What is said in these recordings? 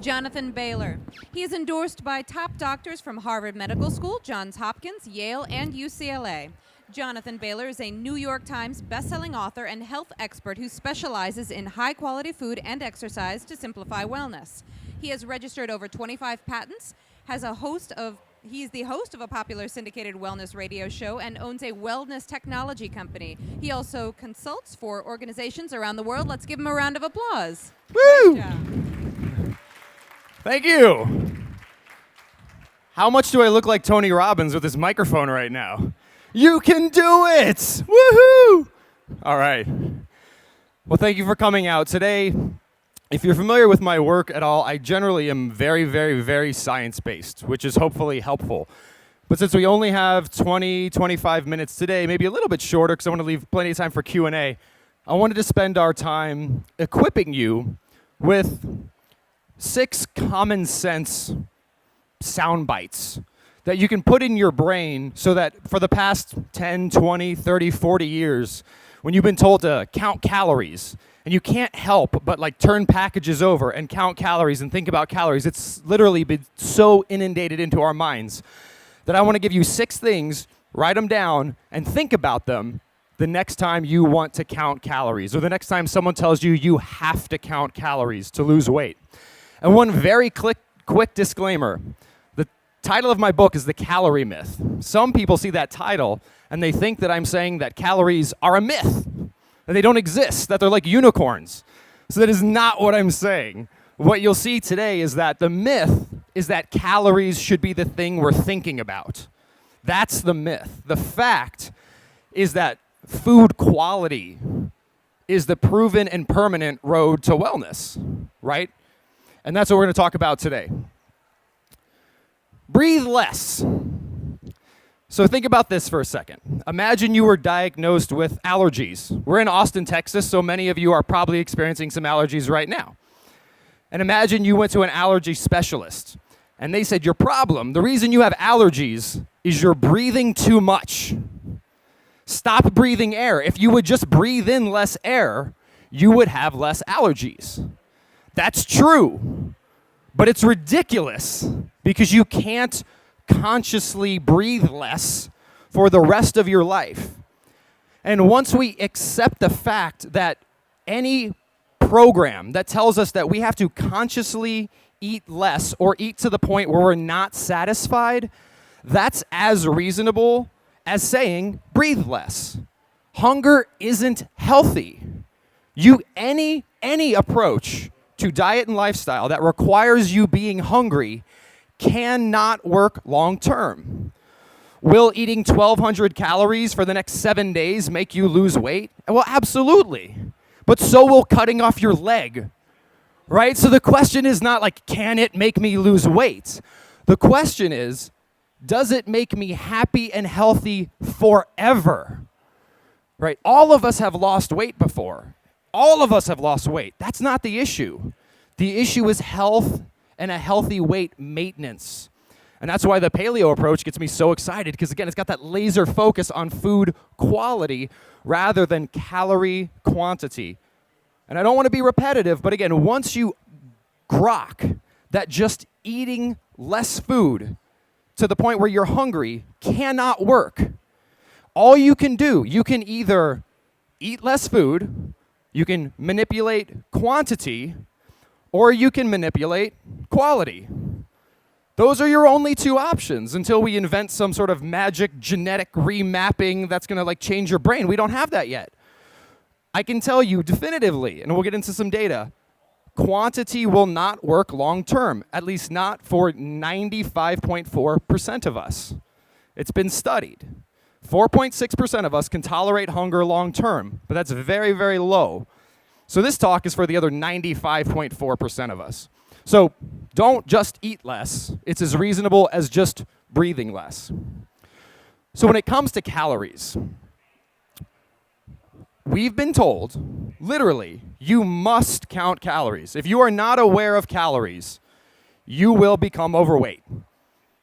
Jonathan Baylor. He is endorsed by top doctors from Harvard Medical School, Johns Hopkins, Yale, and UCLA. Jonathan Baylor is a New York Times bestselling author and health expert who specializes in high-quality food and exercise to simplify wellness. He has registered over 25 patents, He's the host of a popular syndicated wellness radio show and owns a wellness technology company. He also consults for organizations around the world. Let's give him a round of applause. Woo! Nice job. Thank you. How much do I look like Tony Robbins with this microphone right now? You can do it! Woohoo! All right. Well, thank you for coming out today. If you're familiar with my work at all, I generally am very, very, very science-based, which is hopefully helpful. But since we only have 20, 25 minutes today, maybe a little bit shorter because I want to leave plenty of time for Q&A, I wanted to spend our time equipping you with 6 common sense sound bites that you can put in your brain so that for the past 10, 20, 30, 40 years, when you've been told to count calories, and you can't help but like turn packages over and count calories and think about calories. It's literally been so inundated into our minds that I want to give you 6 things, write them down, and think about them the next time you want to count calories or the next time someone tells you you have to count calories to lose weight. And one very quick disclaimer. The title of my book is The Calorie Myth. Some people see that title and they think that I'm saying that calories are a myth, that they don't exist, that they're like unicorns. So that is not what I'm saying. What you'll see today is that the myth is that calories should be the thing we're thinking about. That's the myth. The fact is that food quality is the proven and permanent road to wellness, right? And that's what we're going to talk about today. Breathe less. So think about this for a second. Imagine you were diagnosed with allergies. We're in Austin, Texas, so many of you are probably experiencing some allergies right now. And imagine you went to an allergy specialist, and they said, your problem, the reason you have allergies is you're breathing too much. Stop breathing air. If you would just breathe in less air, you would have less allergies. That's true, but it's ridiculous because you can't consciously breathe less for the rest of your life. And once we accept the fact that any program that tells us that we have to consciously eat less or eat to the point where we're not satisfied, that's as reasonable as saying breathe less. Hunger isn't healthy. Any approach to diet and lifestyle that requires you being hungry cannot work long term. Will eating 1,200 calories for the next 7 days make you lose weight? Well, absolutely. But so will cutting off your leg, right? So the question is not like, can it make me lose weight? The question is, does it make me happy and healthy forever? Right? All of us have lost weight before. All of us have lost weight. That's not the issue. The issue is health and a healthy weight maintenance. And that's why the paleo approach gets me so excited because, again, it's got that laser focus on food quality rather than calorie quantity. And I don't want to be repetitive, but again, once you grok that just eating less food to the point where you're hungry cannot work, all you can do, you can either eat less food, you can manipulate quantity, or you can manipulate quality. Those are your only 2 options until we invent some sort of magic genetic remapping that's going to like change your brain. We don't have that yet. I can tell you definitively, and we'll get into some data, quantity will not work long term, at least not for 95.4% of us. It's been studied. 4.6% of us can tolerate hunger long term, but that's very, very low. So this talk is for the other 95.4% of us. So don't just eat less. It's as reasonable as just breathing less. So when it comes to calories, we've been told, literally, you must count calories. If you are not aware of calories, you will become overweight.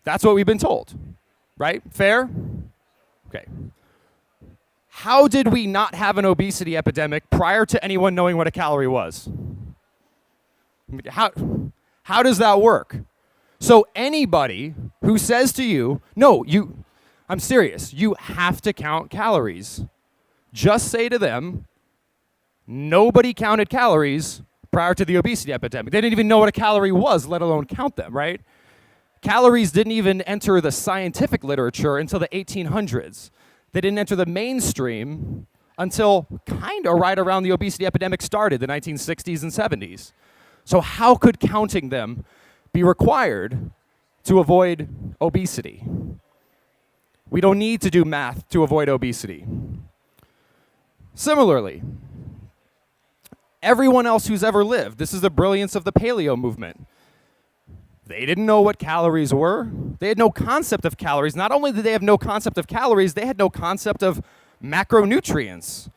That's what we've been told, right? Fair? Okay. How did we not have an obesity epidemic prior to anyone knowing what a calorie was? How does that work? So anybody who says to you, no, I'm serious, you have to count calories, just say to them, nobody counted calories prior to the obesity epidemic. They didn't even know what a calorie was, let alone count them, right? Calories didn't even enter the scientific literature until the 1800s. They didn't enter the mainstream until kind of right around the obesity epidemic started, the 1960s and 70s. So how could counting them be required to avoid obesity? We don't need to do math to avoid obesity. Similarly, everyone else who's ever lived, this is the brilliance of the paleo movement. They didn't know what calories were. They had no concept of calories. Not only did they have no concept of calories, they had no concept of macronutrients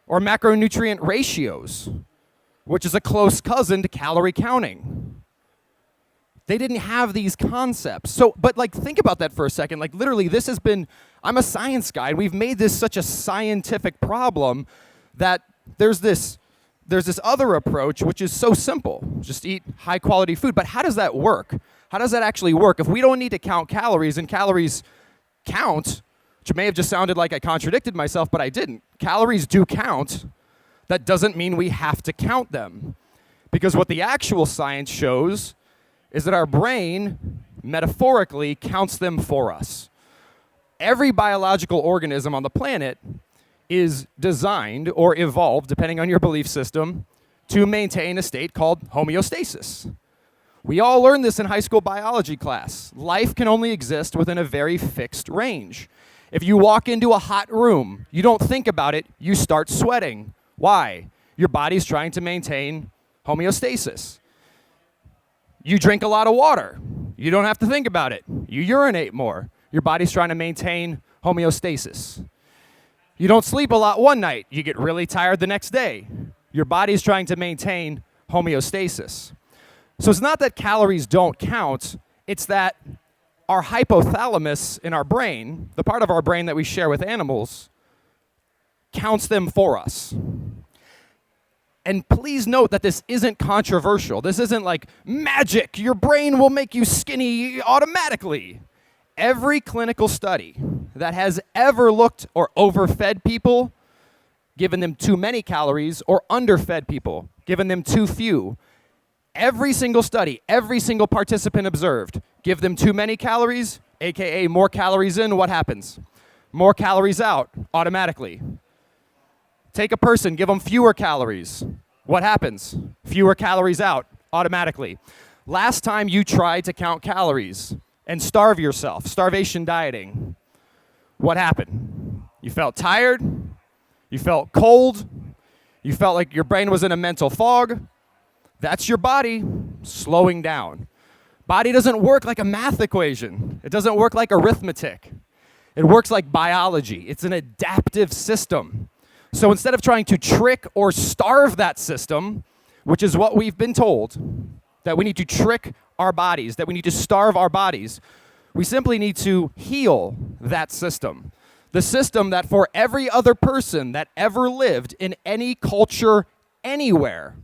or macronutrient ratios, which is a close cousin to calorie counting. They didn't have these concepts. So, but like, think about that for a second. Like, literally, this has been, I'm a science guy, and we've made this such a scientific problem that there's this other approach, which is so simple. Just eat high-quality food. But how does that work? How does that actually work? If we don't need to count calories, and calories count, which may have just sounded like I contradicted myself, but I didn't. Calories do count. That doesn't mean we have to count them. Because what the actual science shows is that our brain, metaphorically, counts them for us. Every biological organism on the planet is designed or evolved, depending on your belief system, to maintain a state called homeostasis. We all learned this in high school biology class. Life can only exist within a very fixed range. If you walk into a hot room, you don't think about it, you start sweating. Why? Your body's trying to maintain homeostasis. You drink a lot of water. You don't have to think about it. You urinate more. Your body's trying to maintain homeostasis. You don't sleep a lot one night. You get really tired the next day. Your body's trying to maintain homeostasis. So it's not that calories don't count, it's that our hypothalamus in our brain, the part of our brain that we share with animals, counts them for us. And please note that this isn't controversial. This isn't like magic. Your brain will make you skinny automatically. Every clinical study that has ever looked or overfed people, given them too many calories, or underfed people, given them too few, every single study, every single participant observed, give them too many calories, aka more calories in, what happens? More calories out, automatically. Take a person, give them fewer calories. What happens? Fewer calories out, automatically. Last time you tried to count calories and starve yourself, starvation dieting, what happened? You felt tired, you felt cold, you felt like your brain was in a mental fog. That's your body slowing down. Body doesn't work like a math equation. It doesn't work like arithmetic. It works like biology. It's an adaptive system. So instead of trying to trick or starve that system, which is what we've been told, that we need to trick our bodies, that we need to starve our bodies, we simply need to heal that system. The system that for every other person that ever lived in any culture anywhere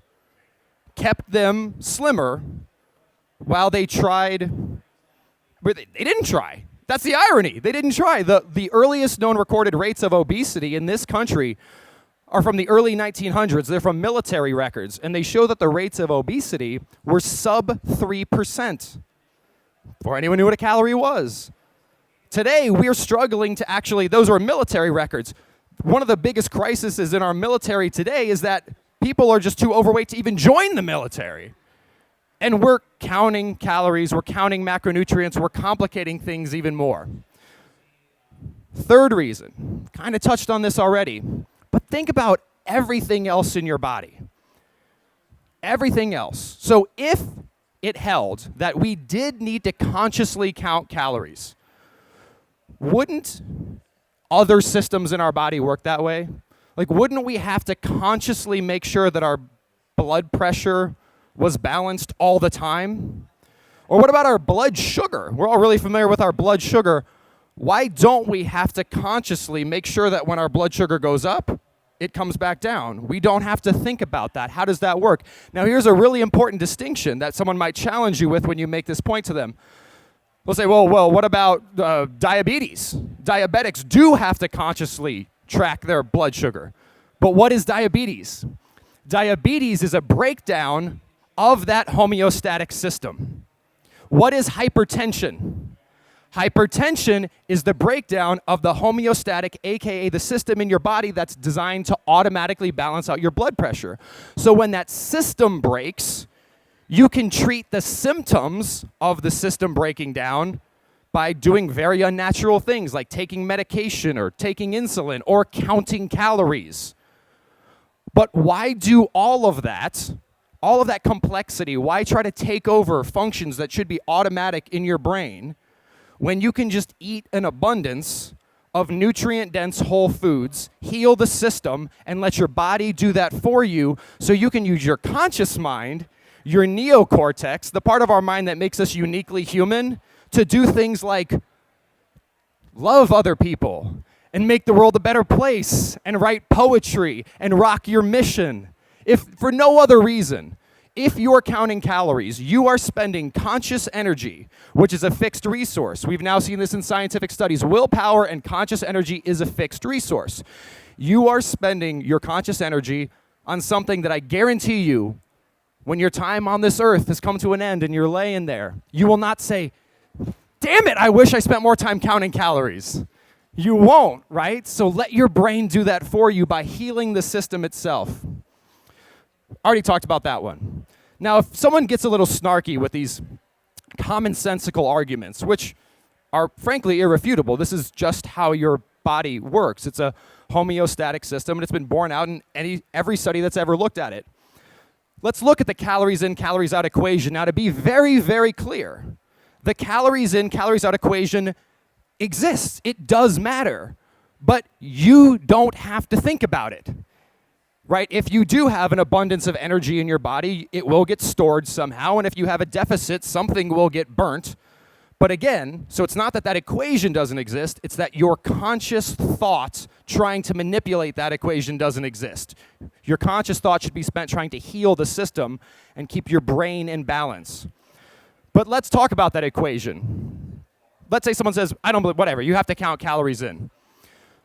kept them slimmer while they tried, but they didn't try. That's the irony. They didn't try. The earliest known recorded rates of obesity in this country are from the early 1900s. They're from military records, and they show that the rates of obesity were sub 3%. Before anyone knew what a calorie was. Today, we're struggling to actually, those are military records. One of the biggest crises in our military today is that people are just too overweight to even join the military. And we're counting calories, we're counting macronutrients, we're complicating things even more. Third reason, kind of touched on this already, but think about everything else in your body. Everything else. So if it held that we did need to consciously count calories, wouldn't other systems in our body work that way? Like, wouldn't we have to consciously make sure that our blood pressure was balanced all the time? Or what about our blood sugar? We're all really familiar with our blood sugar. Why don't we have to consciously make sure that when our blood sugar goes up, it comes back down. We don't have to think about that. How does that work? Now, here's a really important distinction that someone might challenge you with when you make this point to them. They'll say, well, what about diabetes? Diabetics do have to consciously track their blood sugar. But what is diabetes? Diabetes is a breakdown of that homeostatic system. What is hypertension? Hypertension is the breakdown of the homeostatic, aka the system in your body that's designed to automatically balance out your blood pressure. So when that system breaks, you can treat the symptoms of the system breaking down by doing very unnatural things like taking medication or taking insulin or counting calories. But why do all of that complexity, why try to take over functions that should be automatic in your brain when you can just eat an abundance of nutrient-dense whole foods, heal the system, and let your body do that for you so you can use your conscious mind, your neocortex, the part of our mind that makes us uniquely human, to do things like love other people and make the world a better place and write poetry and rock your mission. If for no other reason, if you're counting calories, you are spending conscious energy, which is a fixed resource. We've now seen this in scientific studies. Willpower and conscious energy is a fixed resource. You are spending your conscious energy on something that I guarantee you, when your time on this earth has come to an end and you're laying there, you will not say, damn it, I wish I spent more time counting calories. You won't, right? So let your brain do that for you by healing the system itself. Already talked about that one. Now, if someone gets a little snarky with these commonsensical arguments, which are frankly irrefutable, this is just how your body works. It's a homeostatic system, and it's been borne out in every study that's ever looked at it. Let's look at the calories in, calories out equation. Now, to be very, very clear, the calories in, calories out equation exists. It does matter, but you don't have to think about it. Right? If you do have an abundance of energy in your body, it will get stored somehow, and if you have a deficit, something will get burnt. But again, so it's not that that equation doesn't exist, it's that your conscious thought trying to manipulate that equation doesn't exist. Your conscious thought should be spent trying to heal the system and keep your brain in balance. But let's talk about that equation. Let's say someone says, I don't believe, whatever, you have to count calories in.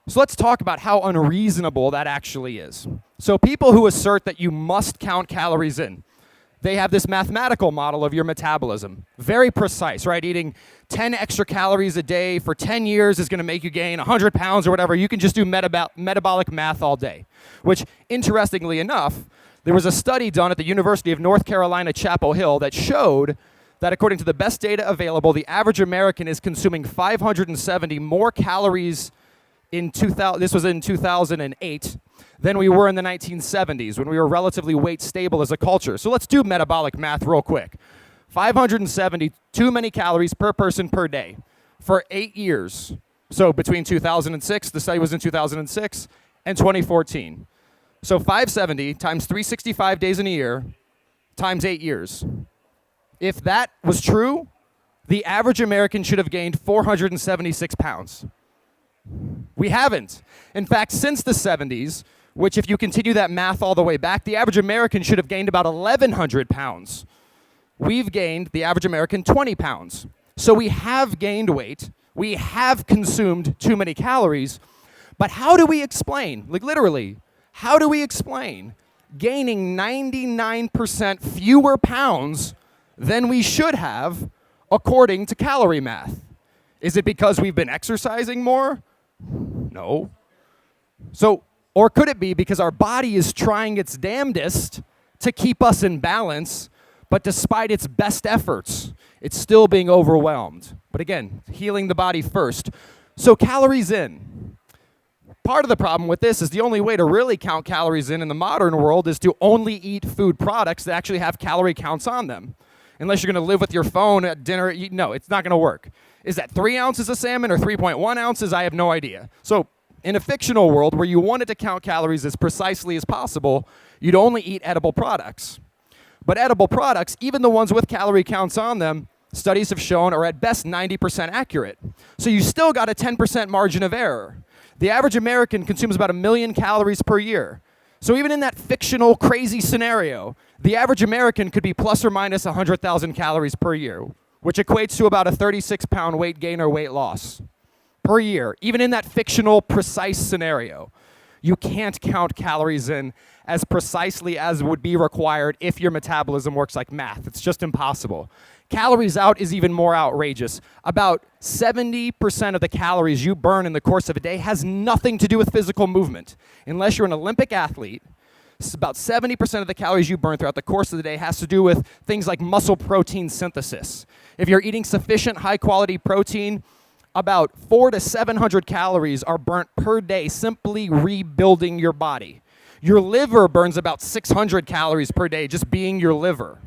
So let's talk about how unreasonable that actually is. So people who assert that you must count calories in, they have this mathematical model of your metabolism. Very precise, right? Eating 10 extra calories a day for 10 years is going to make you gain 100 pounds or whatever. You can just do metabolic math all day, which, interestingly enough, there was a study done at the University of North Carolina, Chapel Hill that showed that according to the best data available, the average American is consuming 570 more calories this was in 2008, than we were in the 1970s when we were relatively weight stable as a culture. So let's do metabolic math real quick. 570, too many calories per person per day for 8 years. So between 2006, the study was in 2006, and 2014. So 570 times 365 days in a year times 8 years. If that was true, the average American should have gained 476 pounds. We haven't. In fact, since the 70s, which if you continue that math all the way back, the average American should have gained about 1,100 pounds. We've gained, the average American, 20 pounds. So we have gained weight. We have consumed too many calories. But how do we explain, like literally, how do we explain gaining 99% fewer pounds than we should have according to calorie math? Is it because we've been exercising more? No. So, or could it be because our body is trying its damnedest to keep us in balance, but despite its best efforts, it's still being overwhelmed? But again, healing the body first. So calories in. Part of the problem with this is the only way to really count calories in the modern world is to only eat food products that actually have calorie counts on them. Unless you're going to live with your phone at dinner, no, it's not going to work. Is that 3 ounces of salmon or 3.1 ounces? I have no idea. So in a fictional world where you wanted to count calories as precisely as possible, you'd only eat edible products. But edible products, even the ones with calorie counts on them, studies have shown are at best 90% accurate. So you still got a 10% margin of error. The average American consumes about 1 million calories per year. So even in that fictional, crazy scenario, the average American could be plus or minus 100,000 calories per year, which equates to about a 36-pound weight gain or weight loss per year, even in that fictional, precise scenario. You can't count calories in as precisely as would be required if your metabolism works like math. It's just impossible. Calories out is even more outrageous. About 70% of the calories you burn in the course of a day has nothing to do with physical movement. Unless you're an Olympic athlete, about 70% of the calories you burn throughout the course of the day has to do with things like muscle protein synthesis. If you're eating sufficient high-quality protein, about 400 to 700 calories are burnt per day simply rebuilding your body. Your liver burns about 600 calories per day just being your liver.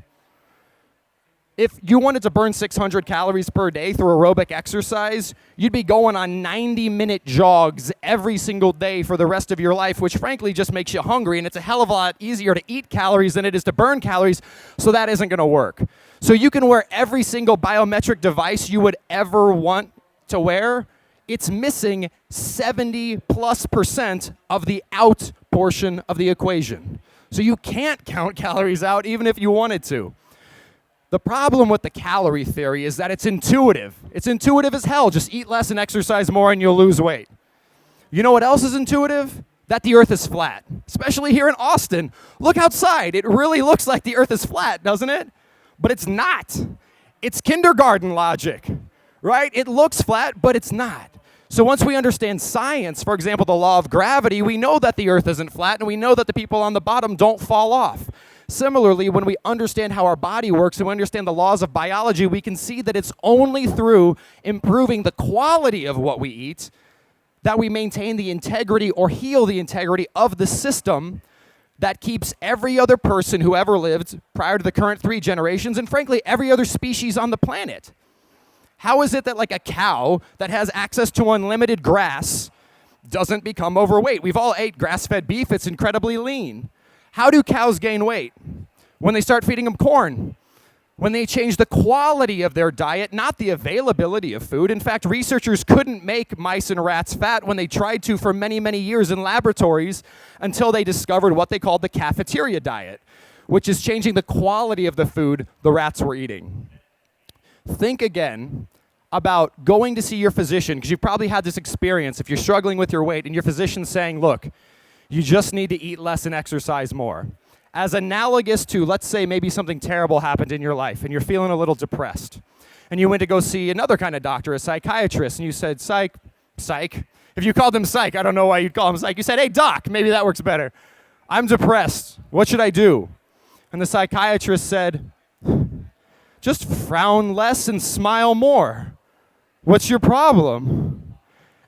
If you wanted to burn 600 calories per day through aerobic exercise, you'd be going on 90-minute jogs every single day for the rest of your life, which frankly just makes you hungry, and it's a hell of a lot easier to eat calories than it is to burn calories, so that isn't going to work. So you can wear every single biometric device you would ever want to wear. It's missing 70+% of the out portion of the equation. So you can't count calories out even if you wanted to. The problem with the calorie theory is that it's intuitive. It's intuitive as hell. Just eat less and exercise more and you'll lose weight. You know what else is intuitive? That the earth is flat, especially here in Austin. Look outside. It really looks like the earth is flat, doesn't it? But it's not. It's kindergarten logic, right? It looks flat, but it's not. So once we understand science, for example, the law of gravity, we know that the earth isn't flat, and we know that the people on the bottom don't fall off. Similarly, when we understand how our body works and we understand the laws of biology, we can see that it's only through improving the quality of what we eat that we maintain the integrity or heal the integrity of the system that keeps every other person who ever lived prior to the current 3 generations, and frankly, every other species on the planet. How is it that like a cow that has access to unlimited grass doesn't become overweight? We've all ate grass-fed beef. It's incredibly lean. How do cows gain weight? When they start feeding them corn. When they change the quality of their diet, not the availability of food. In fact, researchers couldn't make mice and rats fat when they tried to for many, many years in laboratories until they discovered what they called the cafeteria diet, which is changing the quality of the food the rats were eating. Think again about going to see your physician, because you've probably had this experience if you're struggling with your weight and your physician's saying, look, you just need to eat less and exercise more. As analogous to, let's say, maybe something terrible happened in your life and you're feeling a little depressed. And you went to go see another kind of doctor, a psychiatrist, and you said, psych. If you called him psych, I don't know why you'd call him psych. You said, hey, doc, maybe that works better. I'm depressed. What should I do? And the psychiatrist said, just frown less and smile more. What's your problem?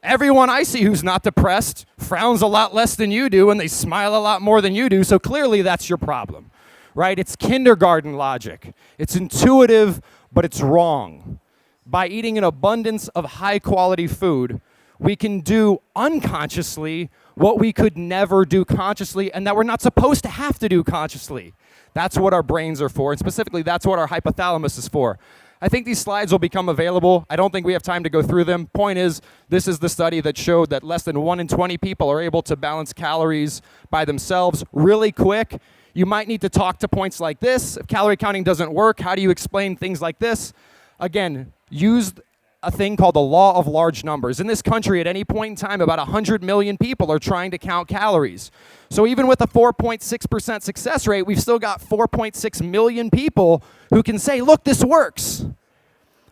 Everyone I see who's not depressed frowns a lot less than you do and they smile a lot more than you do, so clearly that's your problem, right? It's kindergarten logic. It's intuitive, but it's wrong. By eating an abundance of high-quality food, we can do unconsciously what we could never do consciously and that we're not supposed to have to do consciously. That's what our brains are for, and specifically that's what our hypothalamus is for. I think these slides will become available. I don't think we have time to go through them. Point is, this is the study that showed that less than 1 in 20 people are able to balance calories by themselves really quick. You might need to talk to points like this. If calorie counting doesn't work, how do you explain things like this? Again, use a thing called the law of large numbers. In this country, at any point in time, about 100 million people are trying to count calories. So even with a 4.6% success rate, we've still got 4.6 million people who can say, look, this works.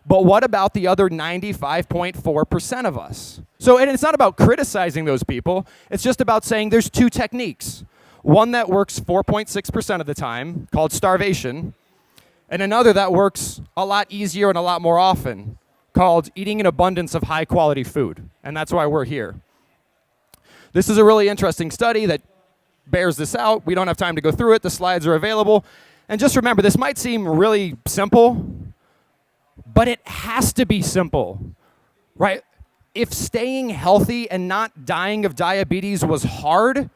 But what about the other 95.4% of us? So, and it's not about criticizing those people. It's just about saying there's 2 techniques. One that works 4.6% of the time, called starvation, and another that works a lot easier and a lot more often, called eating an abundance of high-quality food. And that's why we're here. This is a really interesting study that bears this out. We don't have time to go through it. The slides are available. And just remember, this might seem really simple, but it has to be simple, right? If staying healthy and not dying of diabetes was hard,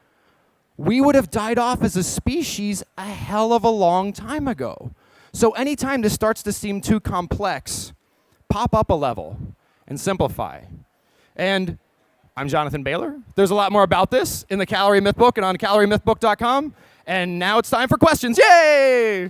we would have died off as a species a hell of a long time ago. So anytime this starts to seem too complex, pop up a level and simplify. And I'm Jonathan Baylor. There's a lot more about this in the Calorie Myth book and on caloriemythbook.com. And now it's time for questions. Yay!